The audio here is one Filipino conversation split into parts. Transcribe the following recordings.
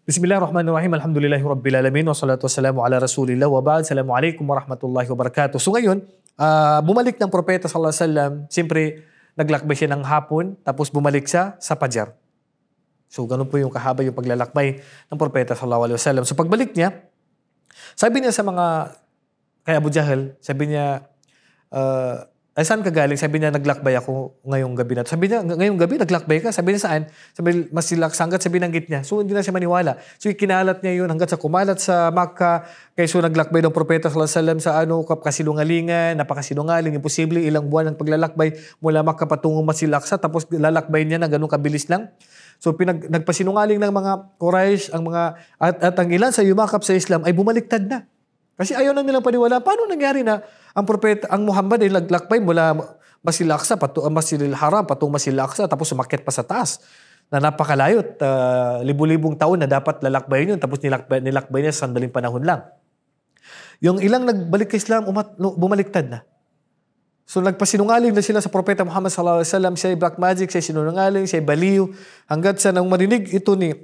Bismillahirrahmanirrahim. Alhamdulillahirabbil alamin wassalatu wassalamu ala Rasulillah wa ba'd. Assalamualaikum warahmatullahi wabarakatuh. So ngayon, bumalik ng propeta sallallahu alaihi wasallam. Siyempre, naglakbay siya ng hapon tapos bumalik siya sa Fajar. So ganun po yung kahaba yung paglalakbay ng propeta sallallahu alaihi wasallam. So pagbalik niya, sabi niya sa mga kay Abu Jahal, sabi niya, ay saan ka galing? Sabi niya, naglakbay ako ngayong gabi na. Sabi niya, ngayong gabi, naglakbay ka? Sabi niya, saan? Sabi, Masilak, hanggat sabi nanggit niya. So, hindi na siya maniwala. So, ikinalat niya yun hanggat sa kumalat sa Makkah. Kaya so, naglakbay ng propeta sallallahu alaihi wasallam sa kasilungalingan, napakasilungaling, imposible, ilang buwan ng paglalakbay mula Makkah patungong Masilaksa, tapos lalakbay niya na ganun kabilis lang. So, nagpasinungaling ng mga Quraysh, at ang ilan sa yumakap sa Islam ay bumaliktad na. Kasi ayaw na nilang paniwala. Paano nangyari na ang propeta, ang Muhammad ay naglakbay mula Masjid Al-Aqsa, Masjidil Haram, patungong Masjid Al-Aqsa, tapos sumakit pa sa taas na napakalayo at libu-libong taon na dapat lalakbayin yun, tapos nilakbay niya sa sandaling panahon lang. Yung ilang nagbalik kay Islam, bumaliktad na. So nagpasinungaling na sila sa propeta Muhammad sallallahu alaihi wasallam, siya ay black magic, siya ay sinungaling, siya ay baliw, hanggat sa nang marinig ito ni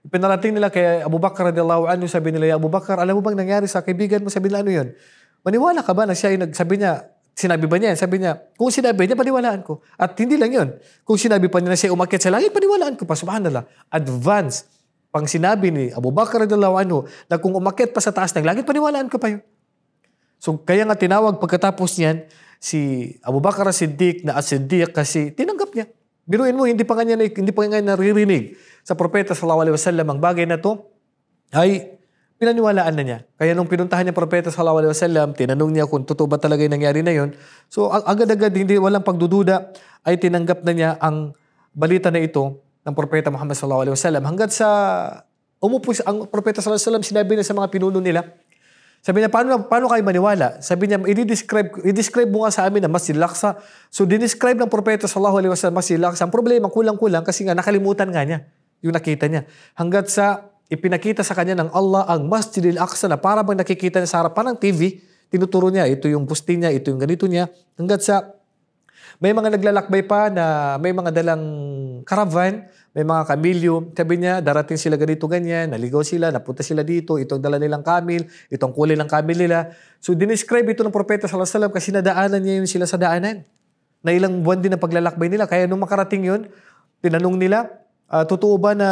pinarating nila kay Abu Bakar radhiyallahu anhu, sabi nila, ya Abu Bakar, alam mo bang nangyari sa kaibigan mo? Sabi nila, ano yun? Maniwala ka ba na siya ay nagsabi niya, sinabi ba niya? Sabi niya, kung sinabi niya, paniwalaan ko. At hindi lang yun. Kung sinabi pa niya na siya umakyat sa langit, paniwalaan ko pa. Subhanallah. Advance. Pang sinabi ni Abu Bakar radhiyallahu anhu na kung umakyat pa sa taas ng langit, paniwalaan ko pa yun. So kaya nga tinawag pagkatapos niyan si Abu Bakar as-Siddiq na as-Siddiq kasi tinanggap niya. Biruin mo, hindi pa nga naririnig sa propeta sallallahu alaihi wasallam ang bagay na to ay pinaniwalaan na niya. Kaya nung pinuntahan niya propeta sallallahu alaihi wasallam, tinanong niya kung totoo ba talaga yung nangyari na yun. So agad-agad, hindi walang pagdududa, ay tinanggap na niya ang balita na ito ng propeta Muhammad sallallahu alaihi wasallam. Hanggat sa umupo ang propeta sallallahu alaihi wasallam, sinabi niya sa mga pinuno nila, sabi niya, paano kayo maniwala? Sabi niya, i-describe mo nga sa amin na Masjid Al-Aqsa. So, dinescribe ng propeta sallallahu alaihi wasallam Masjid Al-Aqsa. Ang problema, kulang-kulang kasi nga nakalimutan nga niya yung nakita niya. Hanggat sa ipinakita sa kanya ng Allah ang Masjid Al-Aqsa na para bang nakikita niya sa harapan ng TV, tinuturo niya, ito yung posting niya, ito yung ganito niya. Hanggat sa may mga naglalakbay pa na may mga dalang caravan, may mga kamilyo. Sabi niya, darating sila ganito ganyan, naligaw sila, napunta sila dito, itong dala nilang kamil, itong kulay ng kamil nila. So, dinescribe ito ng propeta sallallahu alaihi wasallam kasi nadaanan niya yun sila sa daanan. Na ilang buwan din ang paglalakbay nila. Kaya nung makarating yun, tinanong nila, totoo ba na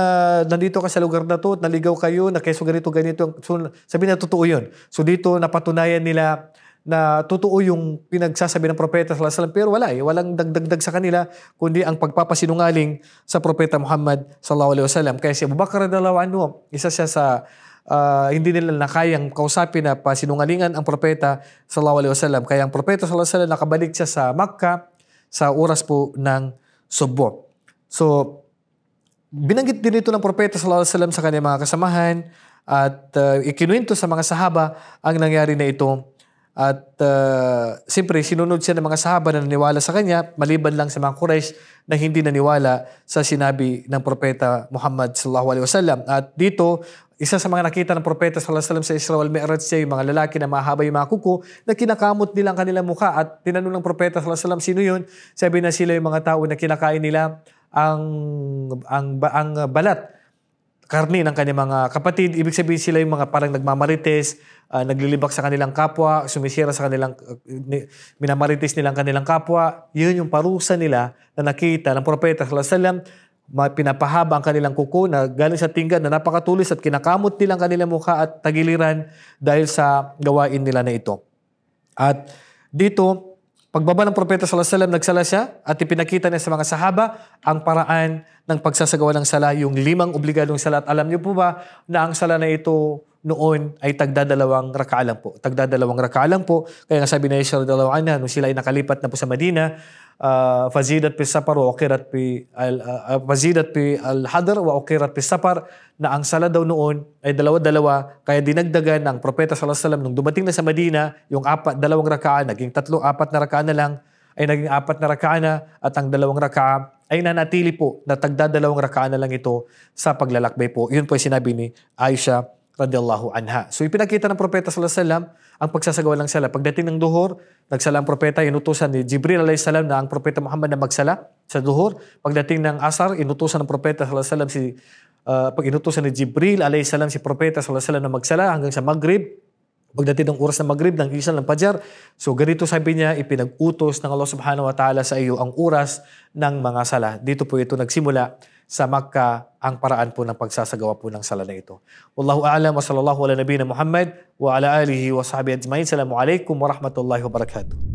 nandito ka sa lugar na to at naligaw kayo, na keso ganito. So, sabi na, totoo yun. So, dito napatunayan nila na totoo yung pinagsasabi ng propeta sallallahu alaihi wasallam, pero wala walang dagdag sa kanila kundi ang pagpapasinungaling sa propeta Muhammad sallallahu alaihi wasallam. Kaya si Abu Bakar radhiyallahu anhu, isa siya sa hindi nila nakayang kausapin na pasinungalingan ang propeta sallallahu alaihi wasallam. Kaya ang propeta sallallahu alaihi wasallam nakabalik siya sa Makkah sa oras po ng subo. So binanggit din ito ng propeta sallallahu alaihi wasallam sa kanyang mga kasamahan at ikinuwento sa mga sahaba ang nangyari na ito. At siyempre, sinunod siya ng mga sahaba na naniwala sa kanya, maliban lang sa mga Quraysh na hindi naniwala sa sinabi ng propeta Muhammad sallallahu alaihi wasallam. At dito, isa sa mga nakita ng propeta sallallahu alaihi wasallam sa Isra wal Mi'raj siya yung mga lalaki na mahaba yung mga kuko na kinakamot nilang kanilang mukha. At tinanong ng propeta sallallahu alaihi wasallam, sino yun? Sabi na sila yung mga tao na kinakain nila ang balat, karni ng kanyang mga kapatid. Ibig sabihin sila yung mga parang nagmamarites, naglilibak sa kanilang kapwa, sumisira sa kanilang, minamarites nilang kanilang kapwa. Yun yung parusa nila na nakita ng propeta sallallahu alaihi wasallam. Pinapahaba ang kanilang kuko na galing sa tinggan na napakatulis at kinakamot nilang kanilang mukha at tagiliran dahil sa gawain nila na ito. At dito, pagbaba ng propeta sallallahu alaihi wasallam, nagsala siya at ipinakita niya sa mga sahaba ang paraan ng pagsasagawa ng sala, yung 5 obligadong salat. Alam niyo po ba na ang sala na ito noon ay tagdadalawang raka'a lang po. Tagdadalawang raka'a lang po. Kaya nga sabi na Aisha radhiyallahu anha, nung sila ay nakalipat na po sa Madina, fazidat pi safar wa uqirat pi al-hadr wa uqirat pi safar, na ang sala daw noon ay dalawa-dalawa, kaya dinagdagan ng propeta sallallahu alaihi wasallam nung dumating na sa Madina, yung 2 raka'a naging 3, 4 na raka'a na lang, ay naging 4 na raka'a na, at ang 2 raka'a ay nanatili po na tagdadalawang raka'a na lang ito sa paglalakbay po. Yun po ay sinabi ni Aisha radhiyallahu anha. So ipinakita ng propeta sallallahu alaihi wasallam ang pagsasagawa ng sala. Pagdating ng duhur, nagsala ang propeta, inutusan ni Jibril alayhis salam na ang propeta Muhammad na magsala sa duhur. Pagdating ng asar, inutusan ng propeta sallallahu alaihi wasallam si pag inutusan ni Jibril alayhisalam si Propeta sallallahu alaihi wasallam na magsala hanggang sa Maghrib. Pagdating ng oras ng Maghrib, ng isal ng Fajar. So ganito sabi niya, ipinag-utos ng Allah subhanahu wa ta'ala sa iyo ang oras ng mga sala. Dito po ito nagsimula sa Makkah ang paraan po ng pagsasagawa po ng sala na ito. Wallahu a'lam wa sallallahu ala nabiyina Muhammad wa ala alihi wa sahbihi ajma'in. Assalamu alaikum wa rahmatullahi wa barakatuh.